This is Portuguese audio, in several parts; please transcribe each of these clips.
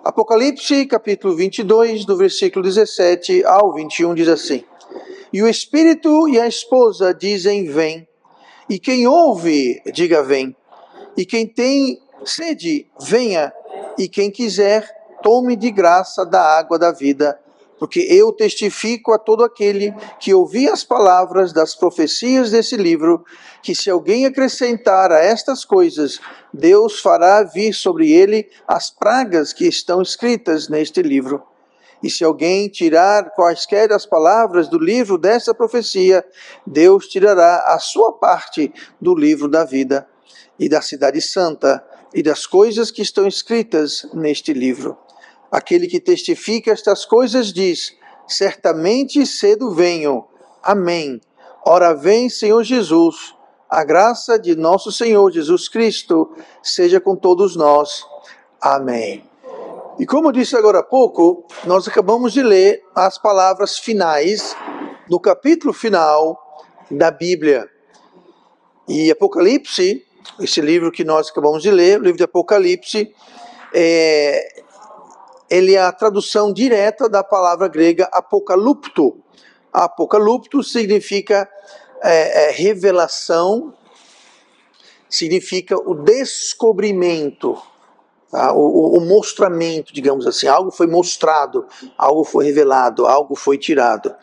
Apocalipse, capítulo 22, do versículo 17 ao 21, diz assim: E o Espírito e a esposa dizem, vem. E quem ouve, diga, vem. E quem tem sede, venha. E quem quiser, tome de graça da água da vida. Porque eu testifico a todo aquele que ouvir as palavras das profecias desse livro, que se alguém acrescentar a estas coisas, Deus fará vir sobre ele as pragas que estão escritas neste livro. E se alguém tirar quaisquer das palavras do livro dessa profecia, Deus tirará a sua parte do livro da vida, e da cidade santa, e das coisas que estão escritas neste livro. Aquele que testifica estas coisas diz, certamente cedo venho. Amém. Ora vem, Senhor Jesus. A graça de nosso Senhor Jesus Cristo seja com todos nós. Amém. E como disse agora há pouco, nós acabamos de ler as palavras finais do capítulo final da Bíblia. E Apocalipse, esse livro que nós acabamos de ler, o livro de Apocalipse, ele é a tradução direta da palavra grega apokalupto. Apokalupto significa revelação, significa o descobrimento, tá? O mostramento, digamos assim. Algo foi mostrado, algo foi revelado, algo foi tirado.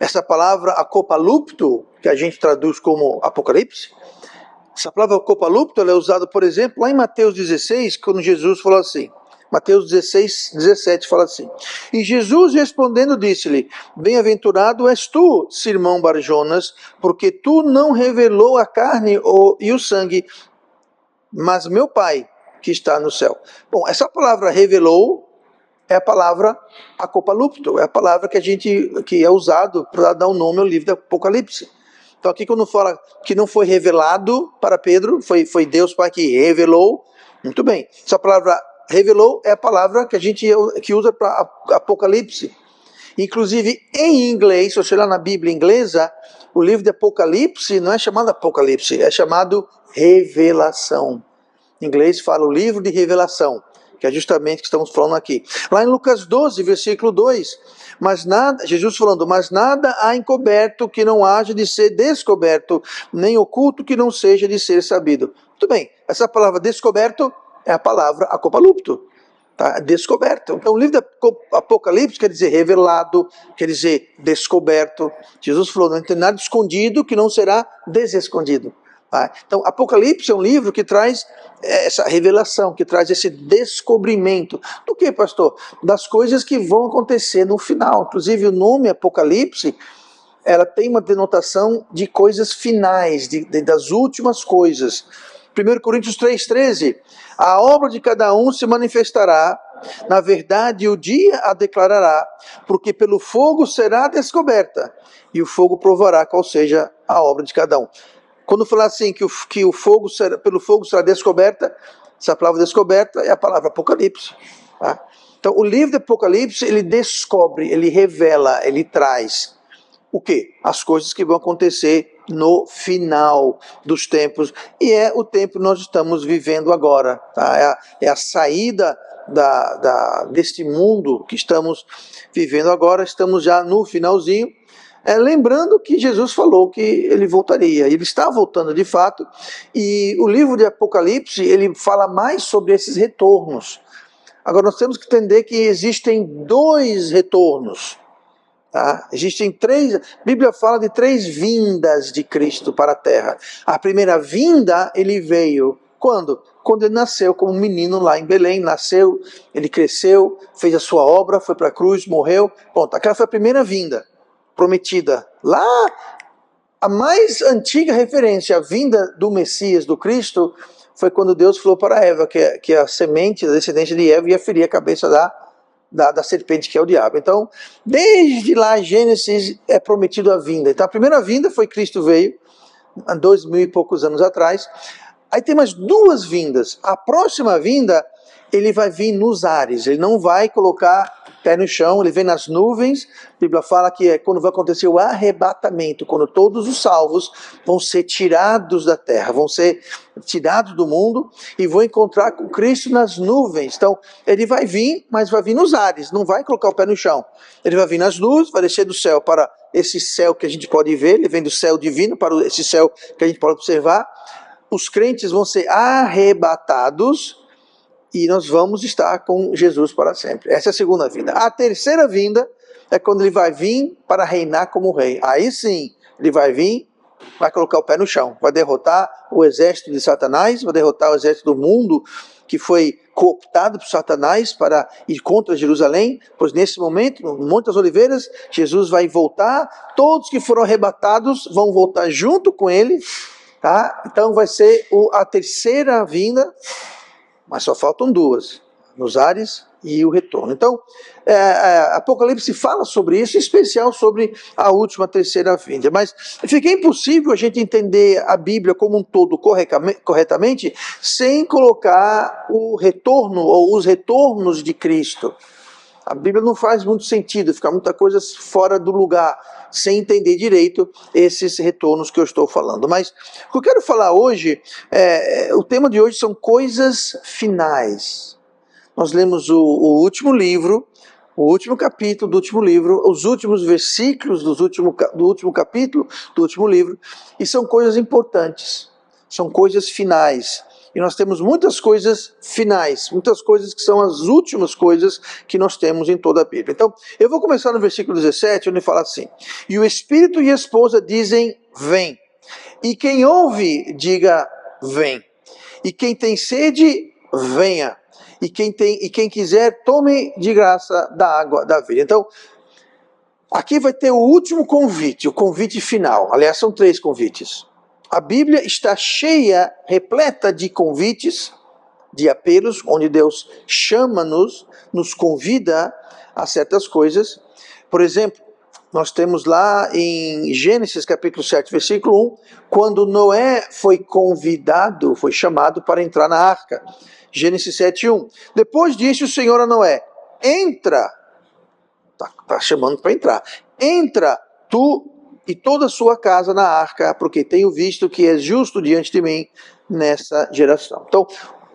Essa palavra apocalupto, que a gente traduz como Apocalipse, essa palavra apocalupto ela é usada, por exemplo, lá em Mateus 16, quando Jesus falou assim, Mateus 16, 17 fala assim: E Jesus respondendo disse-lhe, Bem-aventurado és tu, Simão Barjonas, porque tu não revelou a carne e o sangue, mas meu Pai que está no céu. Bom, essa palavra revelou é a palavra apocalupto, é a palavra que é usado para dar um nome ao livro do Apocalipse. Então aqui quando fala que não foi revelado para Pedro, foi Deus Pai que revelou, muito bem. Essa palavra revelou é a palavra que a gente que usa para Apocalipse. Inclusive em inglês, se você olhar na Bíblia inglesa, o livro de Apocalipse não é chamado Apocalipse, é chamado Revelação. Em inglês fala o livro de revelação, que é justamente o que estamos falando aqui. Lá em Lucas 12, versículo 2, Jesus falando, mas nada há encoberto que não haja de ser descoberto, nem oculto que não seja de ser sabido. Muito bem, essa palavra descoberto é a palavra apocalupto, tá? Descoberto. Então o livro de Apocalipse quer dizer revelado, quer dizer descoberto. Jesus falou, não tem nada escondido que não será desescondido. Então, Apocalipse é um livro que traz essa revelação, que traz esse descobrimento. Do que, pastor? Das coisas que vão acontecer no final. Inclusive, o nome Apocalipse, ela tem uma denotação de coisas finais, das últimas coisas. 1 Coríntios 3,13, a obra de cada um se manifestará, na verdade o dia a declarará, porque pelo fogo será descoberta, e o fogo provará qual seja a obra de cada um. Quando falar assim que o fogo pelo fogo será descoberta, essa palavra descoberta é a palavra Apocalipse. Tá? Então o livro de Apocalipse ele descobre, ele revela, ele traz o quê? As coisas que vão acontecer no final dos tempos. E é o tempo que nós estamos vivendo agora. Tá? É a saída deste mundo que estamos vivendo agora. Estamos já no finalzinho. Lembrando que Jesus falou que ele voltaria, ele está voltando de fato, e o livro de Apocalipse, ele fala mais sobre esses retornos. Agora nós temos que entender que existem dois retornos, tá? Existem três, a Bíblia fala de três vindas de Cristo para a terra. A primeira vinda, ele veio, quando? Quando ele nasceu como um menino lá em Belém, nasceu, ele cresceu, fez a sua obra, foi para a cruz, morreu, pronto, aquela foi a primeira vinda prometida. Lá, a mais antiga referência à vinda do Messias, do Cristo, foi quando Deus falou para Eva que a semente, a descendência de Eva ia ferir a cabeça da serpente, que é o diabo. Então, desde lá, Gênesis é prometido a vinda. Então, a primeira vinda foi Cristo veio, há 2000 e poucos anos atrás. Aí tem mais duas vindas. A próxima vinda, ele vai vir nos ares, ele não vai colocar pé no chão, ele vem nas nuvens. A Bíblia fala que é quando vai acontecer o arrebatamento, quando todos os salvos vão ser tirados da terra, vão ser tirados do mundo e vão encontrar com Cristo nas nuvens. Então, ele vai vir, mas vai vir nos ares, não vai colocar o pé no chão. Ele vai vir nas nuvens, vai descer do céu para esse céu que a gente pode ver, ele vem do céu divino para esse céu que a gente pode observar. Os crentes vão ser arrebatados e nós vamos estar com Jesus para sempre. Essa é a segunda vinda. A terceira vinda é quando ele vai vir para reinar como rei. Aí sim, ele vai vir, vai colocar o pé no chão, vai derrotar o exército de Satanás, vai derrotar o exército do mundo que foi cooptado por Satanás para ir contra Jerusalém, pois nesse momento, no Monte das Oliveiras, Jesus vai voltar, todos que foram arrebatados vão voltar junto com ele, tá? Então vai ser a terceira vinda, mas só faltam duas, nos ares e o retorno. Então, Apocalipse fala sobre isso, em especial sobre a última terceira vinda. Mas fica impossível a gente entender a Bíblia como um todo corretamente sem colocar o retorno ou os retornos de Cristo. A Bíblia não faz muito sentido, fica muita coisa fora do lugar, sem entender direito esses retornos que eu estou falando. Mas o que eu quero falar hoje, o tema de hoje são coisas finais. Nós lemos o último livro, o último capítulo do último livro, os últimos versículos do último capítulo do último livro, e são coisas importantes, são coisas finais. E nós temos muitas coisas finais, muitas coisas que são as últimas coisas que nós temos em toda a Bíblia. Então, eu vou começar no versículo 17, onde fala assim: e o Espírito e a esposa dizem, vem. E quem ouve, diga, vem. E quem tem sede, venha. E quem quiser, tome de graça da água da vida. Então, aqui vai ter o último convite, o convite final. Aliás, são 3 convites. A Bíblia está cheia, repleta de convites, de apelos, onde Deus chama-nos, nos convida a certas coisas. Por exemplo, nós temos lá em Gênesis capítulo 7, versículo 1, quando Noé foi convidado, foi chamado para entrar na arca. Gênesis 7, 1. Depois disse o Senhor a Noé, entra, está chamando para entrar, entra tu e toda a sua casa na arca, porque tenho visto que és justo diante de mim nessa geração. Então,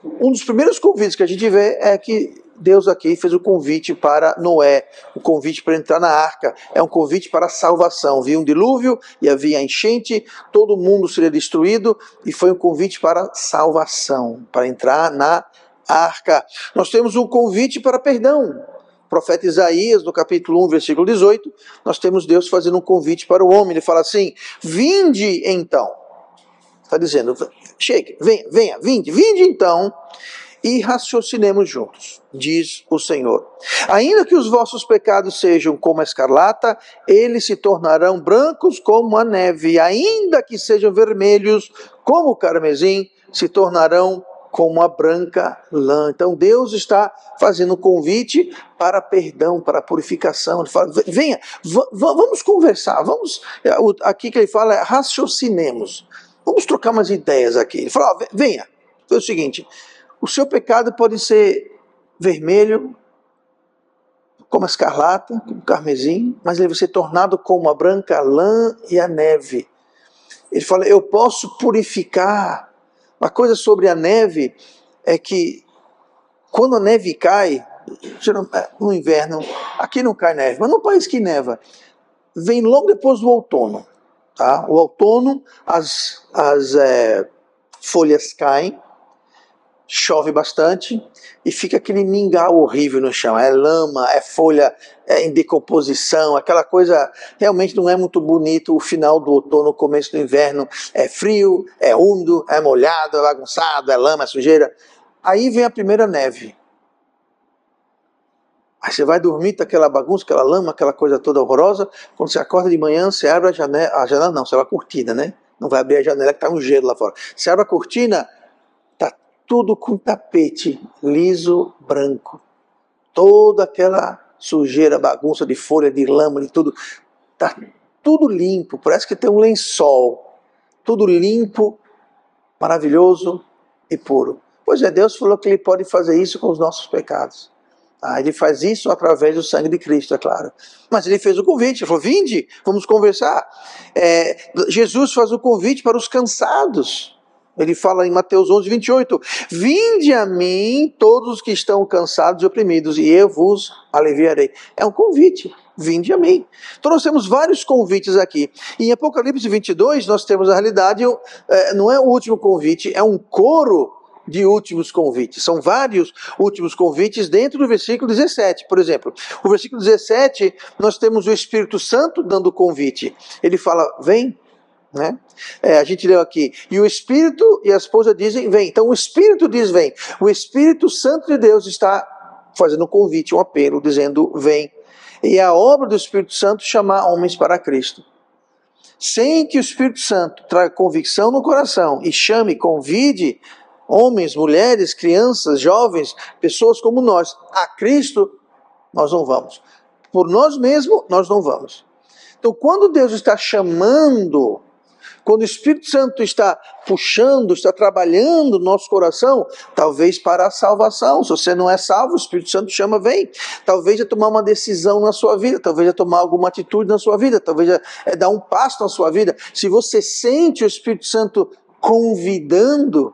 um dos primeiros convites que a gente vê é que Deus aqui fez o convite para Noé, o convite para entrar na arca, é um convite para a salvação. Havia um dilúvio e havia enchente, todo mundo seria destruído, e foi um convite para salvação, para entrar na arca. Nós temos um convite para perdão. Profeta Isaías, no capítulo 1, versículo 18, nós temos Deus fazendo um convite para o homem. Ele fala assim, vinde então. Está dizendo, chega, venha, vinde então, e raciocinemos juntos, diz o Senhor. Ainda que os vossos pecados sejam como a escarlata, eles se tornarão brancos como a neve. Ainda que sejam vermelhos como o carmesim, se tornarão como a branca lã. Então Deus está fazendo um convite para perdão, para purificação. Ele fala, venha, vamos conversar, aqui que ele fala é raciocinemos, vamos trocar umas ideias aqui. Ele fala, venha, é o seguinte, o seu pecado pode ser vermelho, como a escarlata, como o carmesim, mas ele vai ser tornado como a branca lã e a neve. Ele fala, eu posso purificar. Uma coisa sobre a neve é que quando a neve cai, no inverno, aqui não cai neve, mas no país que neva, vem logo depois do outono. Tá? O outono, as folhas caem, chove bastante e fica aquele mingau horrível no chão, é lama, é folha em decomposição, aquela coisa realmente não é muito bonito. O final do outono, o começo do inverno é frio, é úmido, é molhado, é bagunçado, é lama, é sujeira. Aí vem a primeira neve. Aí você vai dormir, tá aquela bagunça, aquela lama, aquela coisa toda horrorosa. Quando você acorda de manhã, você abre a janela não, você abre a cortina, né? Não vai abrir a janela que tá um gelo lá fora. Você abre a cortina, tudo com tapete liso, branco. Toda aquela sujeira, bagunça de folha, de lama, de tudo. Está tudo limpo, parece que tem um lençol. Tudo limpo, maravilhoso e puro. Pois é, Deus falou que Ele pode fazer isso com os nossos pecados. Ele faz isso através do sangue de Cristo, é claro. Mas ele fez o convite, ele falou, vinde, vamos conversar. Jesus faz o convite para os cansados. Ele fala em Mateus 11, 28, vinde a mim todos os que estão cansados e oprimidos, e eu vos aliviarei. É um convite, vinde a mim. Então nós temos vários convites aqui. E em Apocalipse 22 nós temos a realidade, não é o último convite, é um coro de últimos convites. São vários últimos convites dentro do versículo 17. Por exemplo, o versículo 17, nós temos o Espírito Santo dando o convite. Ele fala, vem. Né? A gente leu aqui, e o Espírito e a esposa dizem, vem. Então o Espírito diz, vem. O Espírito Santo de Deus está fazendo um convite, um apelo, dizendo, vem. E é a obra do Espírito Santo chamar homens para Cristo. Sem que o Espírito Santo traga convicção no coração e chame, convide homens, mulheres, crianças, jovens, pessoas como nós, a Cristo, nós não vamos. Por nós mesmos, nós não vamos. Então quando Deus está chamando, quando o Espírito Santo está puxando, está trabalhando no nosso coração, talvez para a salvação. Se você não é salvo, o Espírito Santo chama, vem. Talvez é tomar uma decisão na sua vida, talvez é tomar alguma atitude na sua vida, talvez é dar um passo na sua vida. Se você sente o Espírito Santo convidando,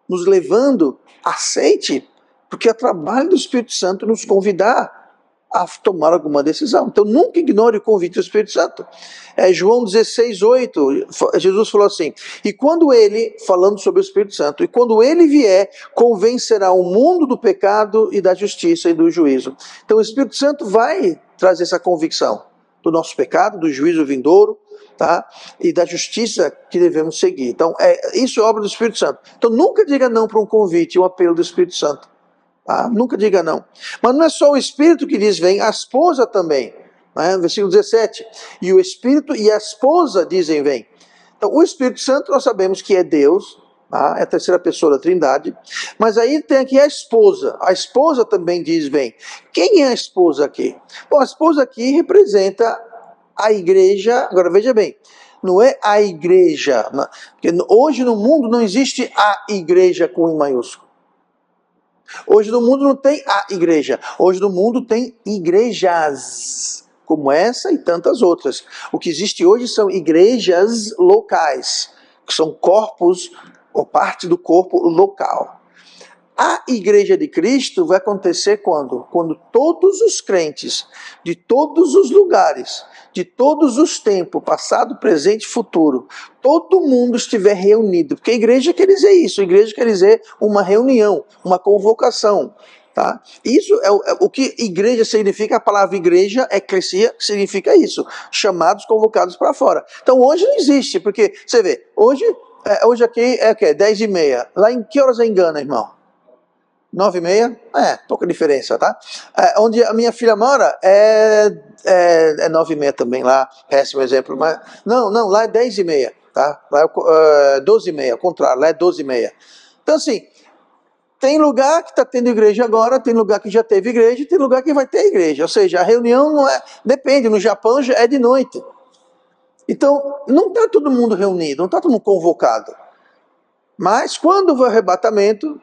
nos levando, aceite, porque é trabalho do Espírito Santo nos convidar a tomar alguma decisão. Então nunca ignore o convite do Espírito Santo. João 16, 8, Jesus falou assim, e quando ele, falando sobre o Espírito Santo, e quando ele vier, convencerá o mundo do pecado e da justiça e do juízo. Então o Espírito Santo vai trazer essa convicção do nosso pecado, do juízo vindouro, tá? E da justiça que devemos seguir. Então isso é obra do Espírito Santo. Então nunca diga não para um convite, um apelo do Espírito Santo. Nunca diga não. Mas não é só o Espírito que diz vem, a esposa também. No versículo 17. E o Espírito e a esposa dizem vem. Então o Espírito Santo nós sabemos que é Deus, é a terceira pessoa da Trindade. Mas aí tem aqui a esposa. A esposa também diz vem. Quem é a esposa aqui? Bom, a esposa aqui representa a igreja. Agora veja bem. Não é a igreja. Porque hoje no mundo não existe a igreja com I maiúsculo. Hoje no mundo não tem a igreja, hoje no mundo tem igrejas, como essa e tantas outras. O que existe hoje são igrejas locais, que são corpos ou parte do corpo local. A igreja de Cristo vai acontecer quando? Quando todos os crentes de todos os lugares, de todos os tempos, passado, presente e futuro, todo mundo estiver reunido. Porque a igreja quer dizer isso, a igreja quer dizer uma reunião, uma convocação. Tá? Isso é o que igreja significa, a palavra igreja, eclesia, significa isso, chamados, convocados para fora. Então hoje não existe, porque, você vê, hoje aqui é o quê? 10h30. Lá em que horas é engana, irmão? 9h30? Pouca diferença, tá? Onde a minha filha mora é 9h30 também, lá, péssimo exemplo, mas não, lá é 10h30, tá? Lá é 12h30, ao contrário, lá é 12h30. Então assim, tem lugar que está tendo igreja agora, tem lugar que já teve igreja, tem lugar que vai ter igreja, ou seja, a reunião não depende, no Japão já é de noite. Então, não está todo mundo reunido, não está todo mundo convocado. Mas quando vai o arrebatamento,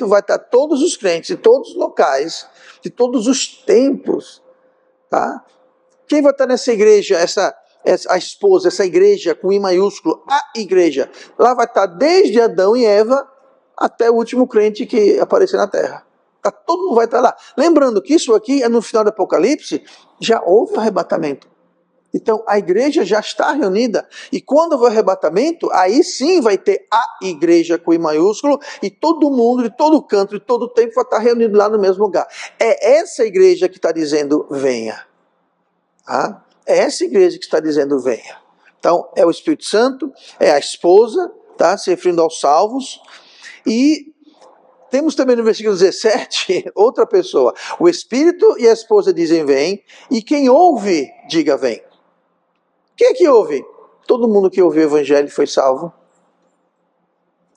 vai estar todos os crentes, de todos os locais, de todos os tempos, tá? Quem vai estar nessa igreja, a esposa, essa igreja com I maiúsculo, a igreja, lá vai estar desde Adão e Eva até o último crente que aparecer na terra. Todo mundo vai estar lá. Lembrando que isso aqui é no final do Apocalipse, já houve o arrebatamento. Então a igreja já está reunida, e quando houver arrebatamento, aí sim vai ter a igreja com I maiúsculo, e todo mundo, de todo canto, de todo tempo, vai estar reunido lá no mesmo lugar. É essa igreja que está dizendo venha. Tá? É essa igreja que está dizendo venha. Então é o Espírito Santo, é a esposa, tá? Se referindo aos salvos, e temos também no versículo 17, outra pessoa. O Espírito e a esposa dizem vem, e quem ouve, diga vem. Quem é que ouve? Todo mundo que ouviu o evangelho foi salvo.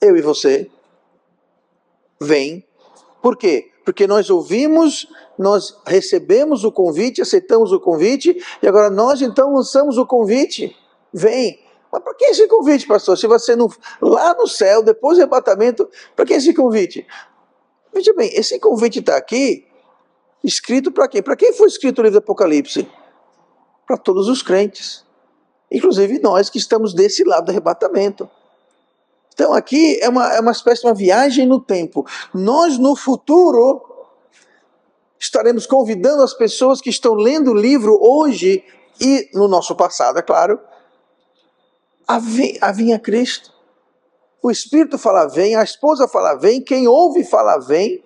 Eu e você. Vem. Por quê? Porque nós ouvimos, nós recebemos o convite, aceitamos o convite, e agora nós então lançamos o convite. Vem. Mas para que esse convite, pastor? Se você não, lá no céu, depois do arrebatamento, para que esse convite? Veja bem, esse convite está aqui, escrito para quem? Para quem foi escrito o livro do Apocalipse? Para todos os crentes. Inclusive nós que estamos desse lado do arrebatamento. Então aqui é uma espécie de uma viagem no tempo. Nós no futuro estaremos convidando as pessoas que estão lendo o livro hoje e no nosso passado, é claro, a vir a Cristo. O Espírito fala vem, a esposa fala vem, quem ouve fala vem.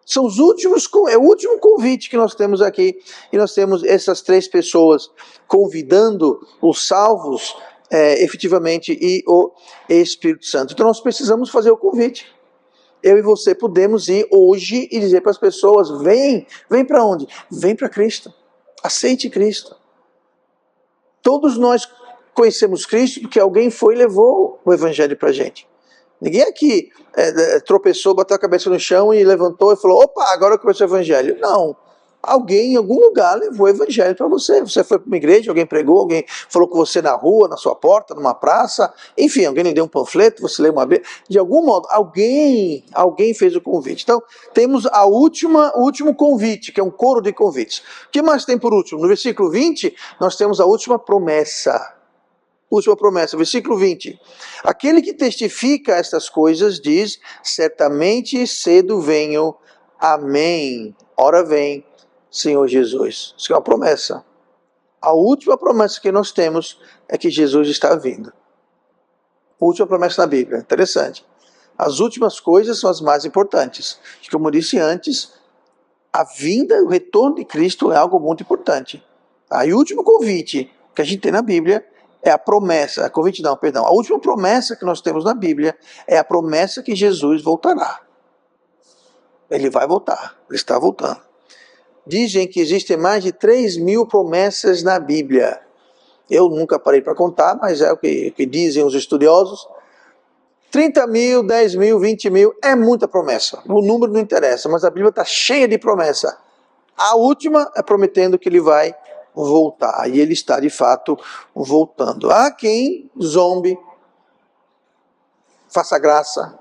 São os últimos, é o último convite que nós temos aqui. E nós temos essas três pessoas convidando os salvos efetivamente e o Espírito Santo. Então nós precisamos fazer o convite. Eu e você podemos ir hoje e dizer para as pessoas, vem para onde? Vem para Cristo. Aceite Cristo. Todos nós conhecemos Cristo porque alguém foi e levou o Evangelho para a gente. Ninguém aqui tropeçou, bateu a cabeça no chão e levantou e falou, opa, agora eu conheço o Evangelho. Não. Alguém em algum lugar levou o Evangelho para você. Você foi para uma igreja, alguém pregou, alguém falou com você na rua, na sua porta, numa praça. Enfim, alguém lhe deu um panfleto, você leu uma vez. De algum modo, alguém fez o convite. Então, temos o último convite, que é um coro de convites. O que mais tem por último? No versículo 20, nós temos a última promessa. Última promessa, versículo 20. Aquele que testifica estas coisas diz, certamente cedo venho, amém. Ora vem, Senhor Jesus. Isso é uma promessa. A última promessa que nós temos é que Jesus está vindo. Última promessa na Bíblia, interessante. As últimas coisas são as mais importantes. Como eu disse antes, a vinda, o retorno de Cristo é algo muito importante. E o último convite que a gente tem na Bíblia é a promessa, a última promessa que nós temos na Bíblia é a promessa que Jesus voltará. Ele vai voltar, ele está voltando. Dizem que existem mais de 3.000 promessas na Bíblia. Eu nunca parei para contar, mas é o que dizem os estudiosos. 30.000, 10.000, 20.000, é muita promessa. O número não interessa, mas a Bíblia está cheia de promessa. A última é prometendo que ele vai voltar. E ele está, de fato, voltando. Há quem zombe, faça graça.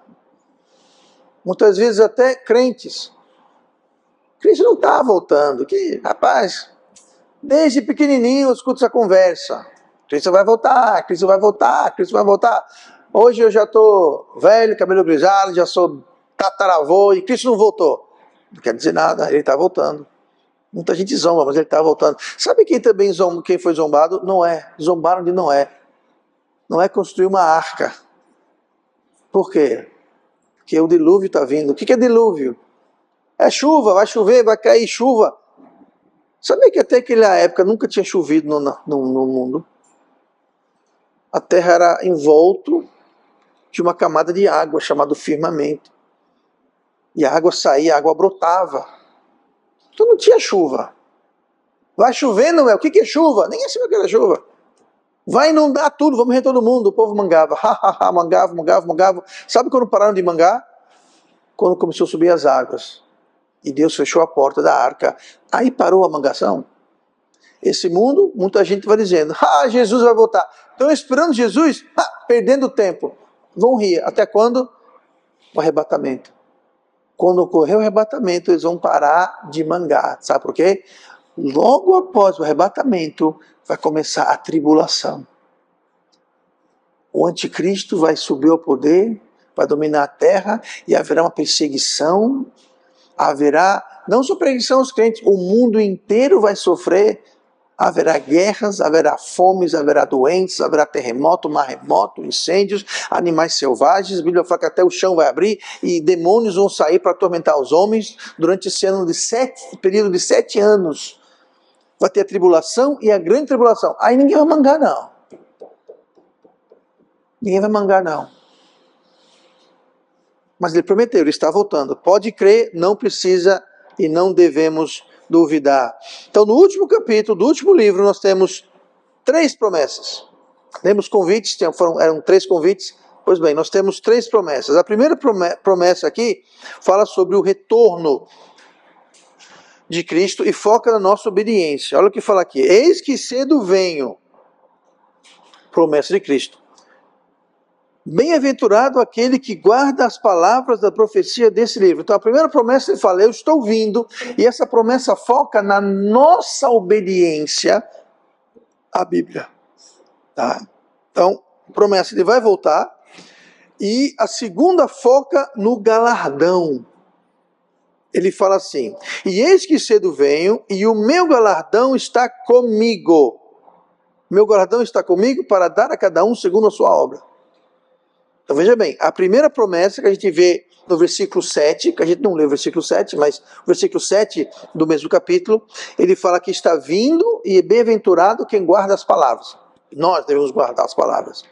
Muitas vezes até crentes. Cristo não está voltando. Rapaz, desde pequenininho eu escuto essa conversa. Cristo vai voltar, Cristo vai voltar, Cristo vai voltar. Hoje eu já estou velho, cabelo grisalho, já sou tataravô e Cristo não voltou. Não quer dizer nada, ele está voltando. Muita gente zomba, mas ele está voltando. Sabe quem também quem foi zombado? Noé. Zombaram de Noé. Noé construiu uma arca. Por quê? Porque o dilúvio está vindo. O que é dilúvio? É chuva, vai chover, vai cair chuva. Sabia que até aquela época nunca tinha chovido no mundo? A terra era envolto de uma camada de água chamada firmamento. E a água saía, a água brotava. Então não tinha chuva. Vai chover, não é? O que é chuva? Ninguém sabia o que era chuva. Vai inundar tudo, vamos morrer todo mundo. O povo mangava. Mangava. Sabe quando pararam de mangar? Quando começou a subir as águas. E Deus fechou a porta da arca. Aí parou a mangação. Esse mundo, muita gente vai dizendo, Jesus vai voltar. Estão esperando Jesus? Perdendo tempo. Vão rir. Até quando? O arrebatamento. Quando ocorrer o arrebatamento, eles vão parar de mangar. Sabe por quê? Logo após o arrebatamento, vai começar a tribulação. O anticristo vai subir ao poder, vai dominar a terra, e haverá uma perseguição. Haverá, não só perseguição aos crentes, o mundo inteiro vai sofrer. Haverá guerras, haverá fomes, haverá doenças, haverá terremoto, maremoto, incêndios, animais selvagens. A Bíblia fala que até o chão vai abrir e demônios vão sair para atormentar os homens durante esse período de 7 anos. Vai ter a tribulação e a grande tribulação. Aí ninguém vai mangar, não. Ninguém vai mangar, não. Mas ele prometeu, ele está voltando. Pode crer, não precisa e não devemos duvidar. Então, no último capítulo do último livro, nós temos 3 promessas. Temos convites, eram 3 convites. Pois bem, nós temos 3 promessas. A primeira promessa aqui fala sobre o retorno de Cristo e foca na nossa obediência. Olha o que fala aqui. Eis que cedo venho. Promessa de Cristo. Bem-aventurado aquele que guarda as palavras da profecia desse livro. Então a primeira promessa ele fala, eu estou vindo, e essa promessa foca na nossa obediência à Bíblia. Tá? Então, promessa, ele vai voltar. E a segunda foca no galardão. Ele fala assim, e eis que cedo venho, e o meu galardão está comigo. Meu galardão está comigo para dar a cada um segundo a sua obra. Então veja bem, a primeira promessa que a gente vê no versículo 7, que a gente não lê o versículo 7, mas o versículo 7 do mesmo capítulo, ele fala que está vindo e é bem-aventurado quem guarda as palavras. Nós devemos guardar as palavras.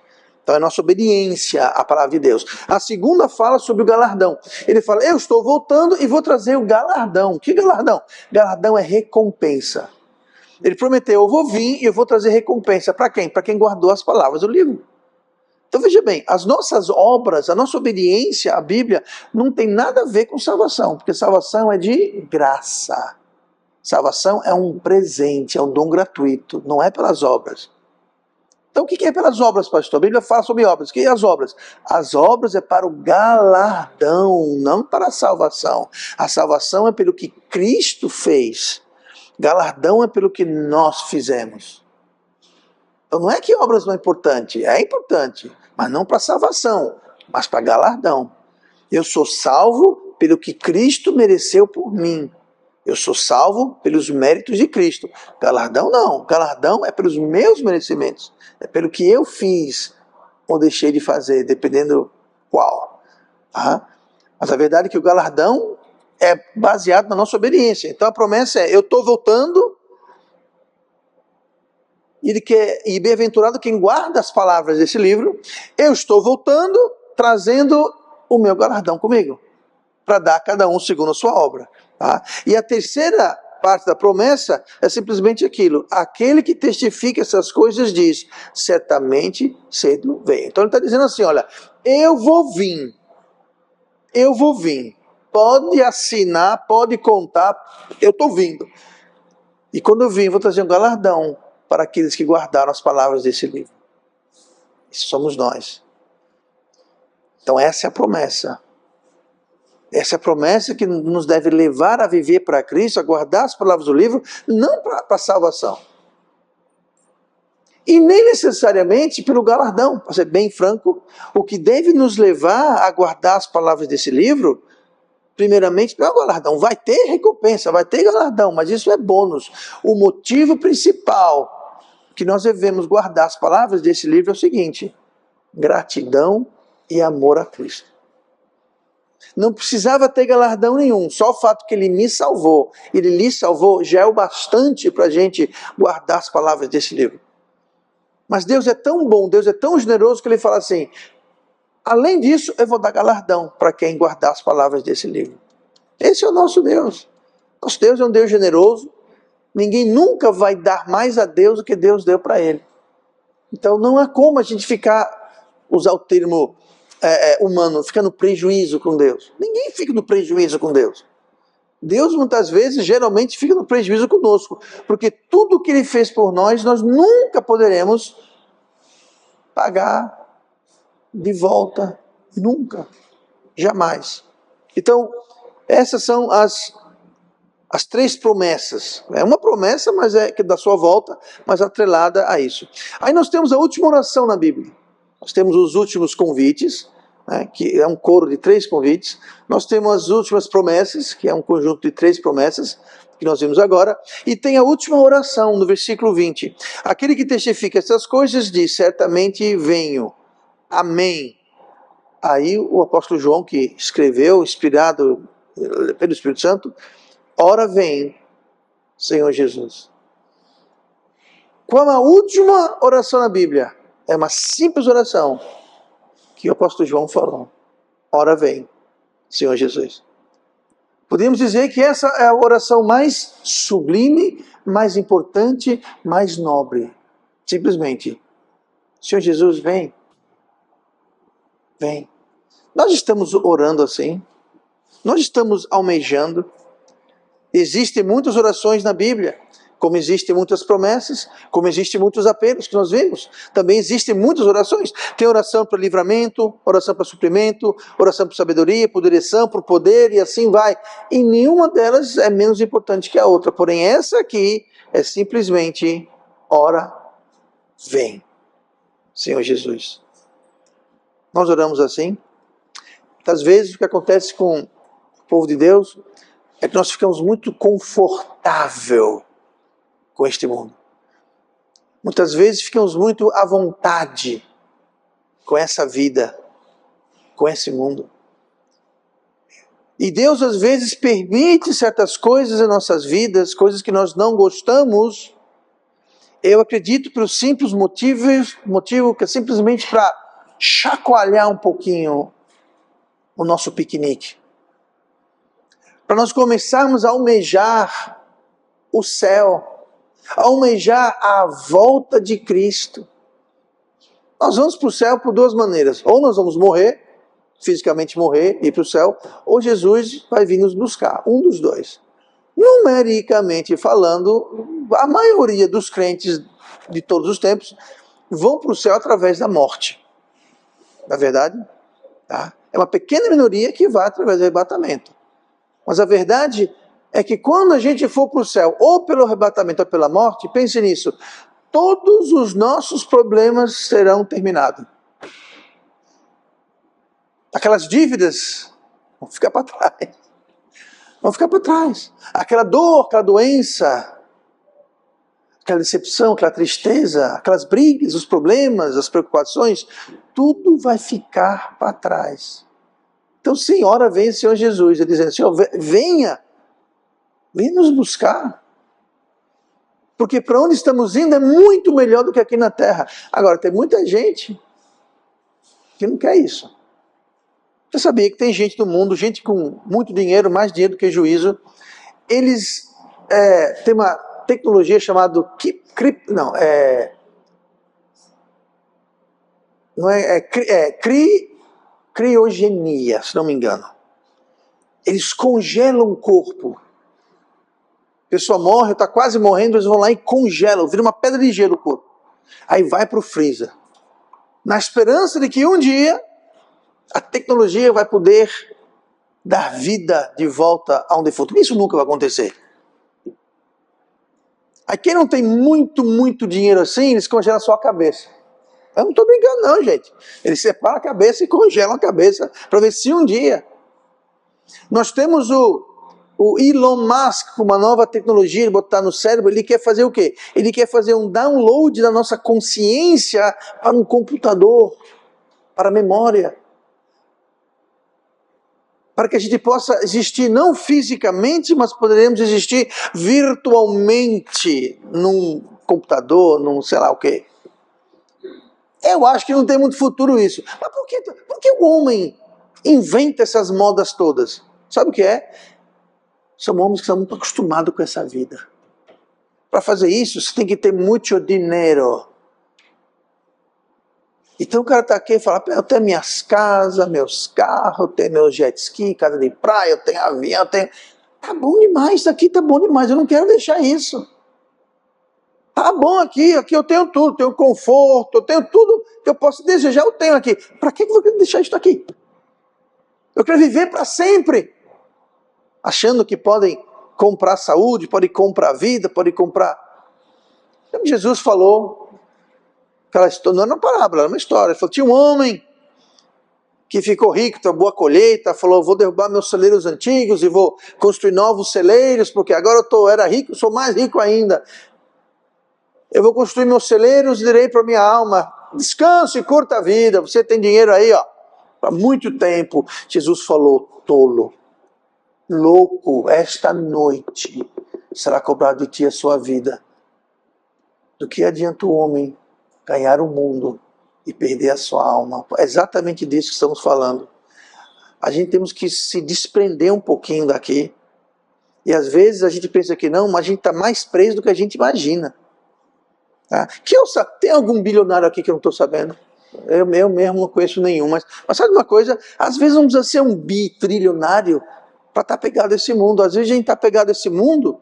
Então é nossa obediência à palavra de Deus. A segunda fala sobre o galardão. Ele fala, eu estou voltando e vou trazer o galardão. Que galardão? Galardão é recompensa. Ele prometeu, eu vou vir e eu vou trazer recompensa. Para quem? Para quem guardou as palavras do livro. Então veja bem, as nossas obras, a nossa obediência à Bíblia não tem nada a ver com salvação, porque salvação é de graça. Salvação é um presente, é um dom gratuito, não é pelas obras. Então o que é pelas obras, pastor? A Bíblia fala sobre obras. O que é as obras? As obras é para o galardão, não para a salvação. A salvação é pelo que Cristo fez. Galardão é pelo que nós fizemos. Então não é que obras não é importante, mas não para salvação, mas para galardão. Eu sou salvo pelo que Cristo mereceu por mim. Eu sou salvo pelos méritos de Cristo. Galardão não, galardão é pelos meus merecimentos, é pelo que eu fiz ou deixei de fazer, dependendo qual. Tá? Mas a verdade é que o galardão é baseado na nossa obediência. Então a promessa é, eu estou voltando. E bem-aventurado quem guarda as palavras desse livro, eu estou voltando, trazendo o meu galardão comigo, para dar a cada um segundo a sua obra. Tá? E a terceira parte da promessa é simplesmente aquilo, aquele que testifica essas coisas diz, certamente cedo vem. Então ele está dizendo assim, olha, eu vou vir, pode assinar, pode contar, eu estou vindo. E quando eu vim, vou trazer um galardão para aqueles que guardaram as palavras desse livro. Isso somos nós. Então essa é a promessa. Essa é a promessa que nos deve levar a viver para Cristo, a guardar as palavras do livro, não para a salvação. E nem necessariamente pelo galardão. Para ser bem franco, o que deve nos levar a guardar as palavras desse livro, primeiramente, não é o galardão. Vai ter recompensa, vai ter galardão, mas isso é bônus. O motivo principal que nós devemos guardar as palavras desse livro é o seguinte, gratidão e amor a Cristo. Não precisava ter galardão nenhum, só o fato que ele me salvou, ele lhe salvou, já é o bastante para a gente guardar as palavras desse livro. Mas Deus é tão bom, Deus é tão generoso que ele fala assim, além disso eu vou dar galardão para quem guardar as palavras desse livro. Esse é o nosso Deus. Nosso Deus é um Deus generoso, ninguém nunca vai dar mais a Deus do que Deus deu para ele. Então não há como a gente usar o termo humano, ficar no prejuízo com Deus. Ninguém fica no prejuízo com Deus. Deus muitas vezes, geralmente, fica no prejuízo conosco. Porque tudo que ele fez por nós, nós nunca poderemos pagar de volta. Nunca. Jamais. Então, essas são as três promessas. É uma promessa, mas é da sua volta, mas atrelada a isso. Aí nós temos a última oração na Bíblia. Nós temos os últimos convites, né, que é um coro de 3 convites. Nós temos as últimas promessas, que é um conjunto de 3 promessas, que nós vimos agora. E tem a última oração, no versículo 20. Aquele que testifica essas coisas diz, certamente venho. Amém. Aí o apóstolo João, que escreveu, inspirado pelo Espírito Santo, ora vem, Senhor Jesus. Qual a última oração na Bíblia? É uma simples oração que o apóstolo João falou. Ora vem, Senhor Jesus. Podemos dizer que essa é a oração mais sublime, mais importante, mais nobre. Simplesmente, Senhor Jesus, vem. Vem. Nós estamos orando assim. Nós estamos almejando. Existem muitas orações na Bíblia, Como existem muitas promessas, como existem muitos apelos que nós vimos, também existem muitas orações. Tem oração para livramento, oração para suprimento, oração para sabedoria, por direção, por poder, e assim vai. E nenhuma delas é menos importante que a outra. Porém, essa aqui é simplesmente: ora, vem, Senhor Jesus. Nós oramos assim. Muitas vezes o que acontece com o povo de Deus é que nós ficamos muito confortável com este mundo. Muitas vezes ficamos muito à vontade com essa vida, com esse mundo. E Deus às vezes permite certas coisas em nossas vidas, coisas que nós não gostamos. Eu acredito pelo simples motivo que é simplesmente para chacoalhar um pouquinho o nosso piquenique. Para nós começarmos a almejar o céu, a almejar a volta de Cristo. Nós vamos para o céu por duas maneiras: ou nós vamos morrer, fisicamente morrer, ir para o céu, ou Jesus vai vir nos buscar, um dos dois. Numericamente falando, a maioria dos crentes de todos os tempos vão para o céu através da morte. Na verdade, tá? É uma pequena minoria que vai através do arrebatamento. Mas a verdade é que quando a gente for para o céu, ou pelo arrebatamento ou pela morte, pense nisso, todos os nossos problemas serão terminados. Aquelas dívidas vão ficar para trás. Vão ficar para trás. Aquela dor, aquela doença, aquela decepção, aquela tristeza, aquelas brigas, os problemas, as preocupações, tudo vai ficar para trás. Então, sim, ora vem o Senhor Jesus, ele dizendo: Senhor, venha nos buscar. Porque para onde estamos indo é muito melhor do que aqui na terra. Agora, tem muita gente que não quer isso. Você sabia que tem gente do mundo, gente com muito dinheiro, mais dinheiro do que juízo, eles têm uma tecnologia chamada criogenia, se não me engano. Eles congelam o corpo. A pessoa morre, está quase morrendo, eles vão lá e congelam, vira uma pedra de gelo o corpo. Aí vai para o freezer. Na esperança de que um dia a tecnologia vai poder dar vida de volta a um defunto. Isso nunca vai acontecer. Aí quem não tem muito dinheiro assim, eles congelam só a cabeça. Eu não estou brincando não, gente. Eles separam a cabeça e congelam a cabeça para ver se um dia. Nós temos o Elon Musk com uma nova tecnologia, ele botar no cérebro, ele quer fazer o quê? Ele quer fazer um download da nossa consciência para um computador, para a memória. Para que a gente possa existir não fisicamente, mas poderemos existir virtualmente num computador, num sei lá o quê. Eu acho que não tem muito futuro isso. Mas por que o homem inventa essas modas todas? Sabe o que é? São homens que estão muito acostumados com essa vida. Para fazer isso, você tem que ter muito dinheiro. Então o cara está aqui e fala: eu tenho minhas casas, meus carros, eu tenho meus jet ski, casa de praia, eu tenho avião, eu tenho... Tá bom demais, isso aqui tá bom demais, eu não quero deixar isso. Tá bom aqui eu tenho tudo, tenho conforto, eu tenho tudo que eu posso desejar, eu tenho aqui. Para que eu vou deixar isso aqui? Eu quero viver para sempre. Achando que podem comprar saúde, podem comprar vida, podem comprar... Então, Jesus falou... Aquela história, não era uma parábola, era uma história. Ele falou: tinha um homem que ficou rico, teve boa colheita, falou: vou derrubar meus celeiros antigos e vou construir novos celeiros, porque agora eu era rico, sou mais rico ainda. Eu vou construir meus celeiros e direi para minha alma: descanse e curta a vida, você tem dinheiro aí, ó, para muito tempo. Jesus falou: tolo, louco, esta noite será cobrado de ti a sua vida. Do que adianta o homem ganhar o mundo e perder a sua alma? É exatamente disso que estamos falando. A gente temos que se desprender um pouquinho daqui. E às vezes a gente pensa que não, mas a gente está mais preso do que a gente imagina. Tá? Tem algum bilionário aqui que eu não estou sabendo? Eu mesmo não conheço nenhum. Mas sabe uma coisa? Às vezes não precisa ser um bitrilionário para estar pegado a esse mundo. Às vezes a gente está pegado a esse mundo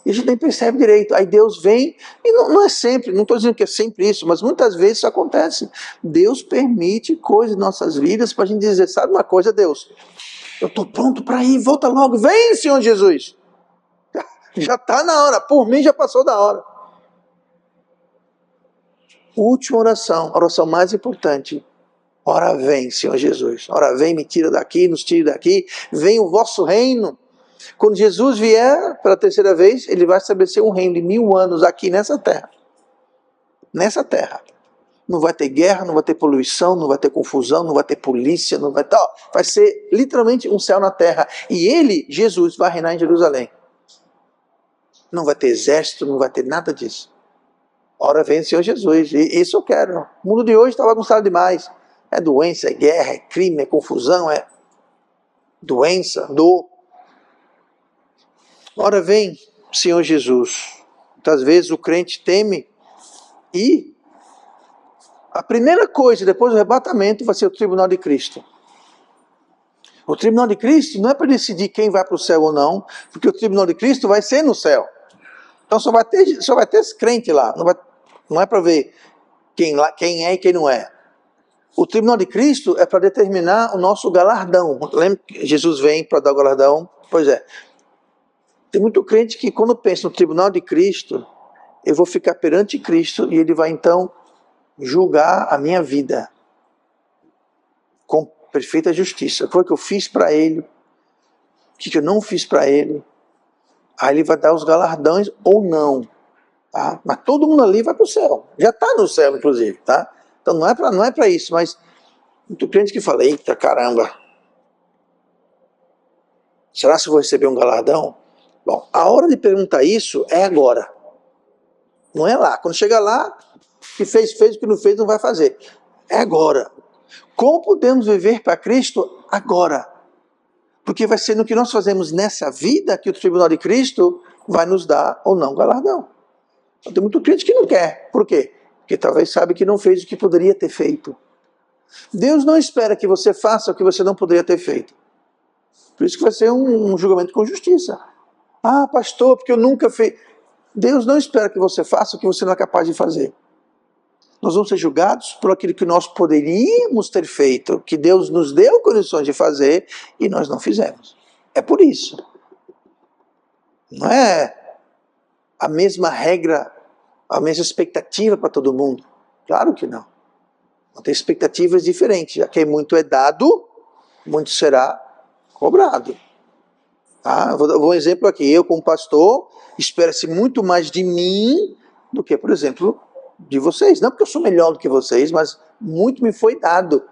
E a gente nem percebe direito. Aí Deus vem, e não é sempre, não estou dizendo que é sempre isso, mas muitas vezes isso acontece. Deus permite coisas em nossas vidas para a gente dizer, sabe uma coisa, Deus? Eu estou pronto para ir, volta logo, vem, Senhor Jesus. Já está na hora, por mim já passou da hora. Última oração, a oração mais importante. Ora vem, Senhor Jesus. Ora vem, me tira daqui, nos tire daqui. Vem o vosso reino. Quando Jesus vier pela terceira vez, ele vai estabelecer um reino de 1000 anos aqui nessa terra. Nessa terra. Não vai ter guerra, não vai ter poluição, não vai ter confusão, não vai ter polícia, não vai ter... vai ser literalmente um céu na terra. E ele, Jesus, vai reinar em Jerusalém. Não vai ter exército, não vai ter nada disso. Ora vem, Senhor Jesus. E isso eu quero. O mundo de hoje está bagunçado demais. É doença, é guerra, é crime, é confusão, é doença, dor. Ora vem, Senhor Jesus. Muitas vezes o crente teme e a primeira coisa depois do arrebatamento vai ser o tribunal de Cristo. O tribunal de Cristo não é para decidir quem vai para o céu ou não, porque o tribunal de Cristo vai ser no céu. Então só vai ter esse crente lá. Não é para ver quem é e quem não é. O tribunal de Cristo é para determinar o nosso galardão. Lembra que Jesus vem para dar o galardão? Pois é. Tem muito crente que quando pensa no tribunal de Cristo, eu vou ficar perante Cristo e ele vai então julgar a minha vida com perfeita justiça. O que eu fiz para ele, o que eu não fiz para ele. Aí ele vai dar os galardões ou não. Tá? Mas todo mundo ali vai para o céu. Já está no céu, inclusive. Tá? Então não é para isso, mas muito crente que fala, eita caramba, será que eu vou receber um galardão? Bom, a hora de perguntar isso é agora. Não é lá. Quando chegar lá, o que fez, o que não fez, não vai fazer. É agora. Como podemos viver para Cristo agora? Porque vai ser no que nós fazemos nessa vida que o tribunal de Cristo vai nos dar ou não galardão. Então, tem muito crente que não quer. Por quê? Porque talvez sabe que não fez o que poderia ter feito. Deus não espera que você faça o que você não poderia ter feito. Por isso que vai ser um julgamento com justiça. Ah, pastor, porque eu nunca fiz. Deus não espera que você faça o que você não é capaz de fazer. Nós vamos ser julgados por aquilo que nós poderíamos ter feito, que Deus nos deu condições de fazer e nós não fizemos. É por isso. Não é a mesma regra, a mesma expectativa para todo mundo. Claro que não. Tem expectativas diferentes. Já que muito é dado, muito será cobrado. Tá? Vou dar um exemplo aqui. Eu, como pastor, espera-se muito mais de mim do que, por exemplo, de vocês. Não porque eu sou melhor do que vocês, mas muito me foi dado.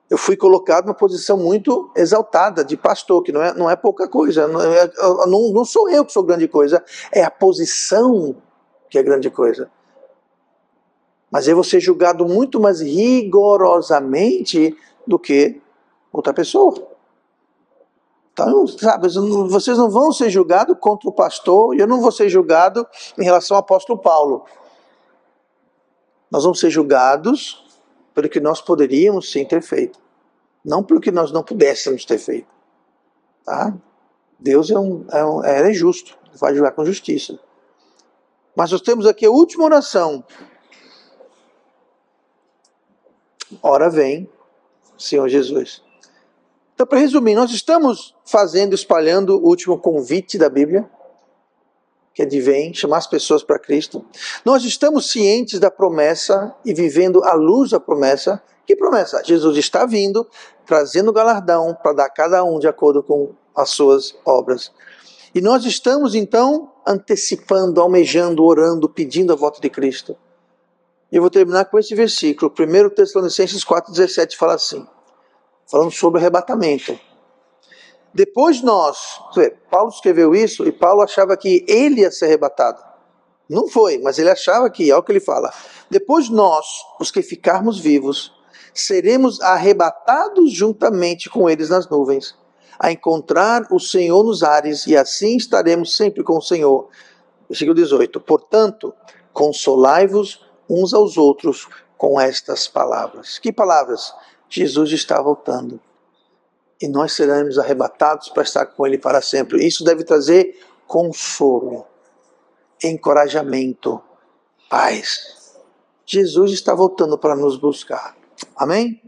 Eu fui colocado numa posição muito exaltada de pastor, que não é pouca coisa. Não sou eu que sou grande coisa, é a posição que é grande coisa. Mas eu vou ser julgado muito mais rigorosamente do que outra pessoa. Então, sabe, vocês não vão ser julgados contra o pastor, e eu não vou ser julgado em relação ao apóstolo Paulo. Nós vamos ser julgados pelo que nós poderíamos sim ter feito, não pelo que nós não pudéssemos ter feito. Tá? Deus é justo, ele vai julgar com justiça. Mas nós temos aqui a última oração. Ora vem, Senhor Jesus. Então, para resumir, nós estamos espalhando o último convite da Bíblia, que é de vem, chamar as pessoas para Cristo. Nós estamos cientes da promessa e vivendo à luz da promessa. Que promessa? Jesus está vindo, trazendo galardão para dar a cada um de acordo com as suas obras. E nós estamos, então, antecipando, almejando, orando, pedindo a volta de Cristo. E eu vou terminar com esse versículo. 1 Tessalonicenses 4,17 fala assim, falando sobre o arrebatamento. Depois Paulo escreveu isso e Paulo achava que ele ia ser arrebatado. Não foi, mas ele achava que, olha o que ele fala. Depois nós, os que ficarmos vivos, seremos arrebatados juntamente com eles nas nuvens, a encontrar o Senhor nos ares, e assim estaremos sempre com o Senhor. Versículo 18. Portanto, consolai-vos uns aos outros com estas palavras. Que palavras? Jesus está voltando. E nós seremos arrebatados para estar com Ele para sempre. Isso deve trazer consolo, encorajamento, paz. Jesus está voltando para nos buscar. Amém?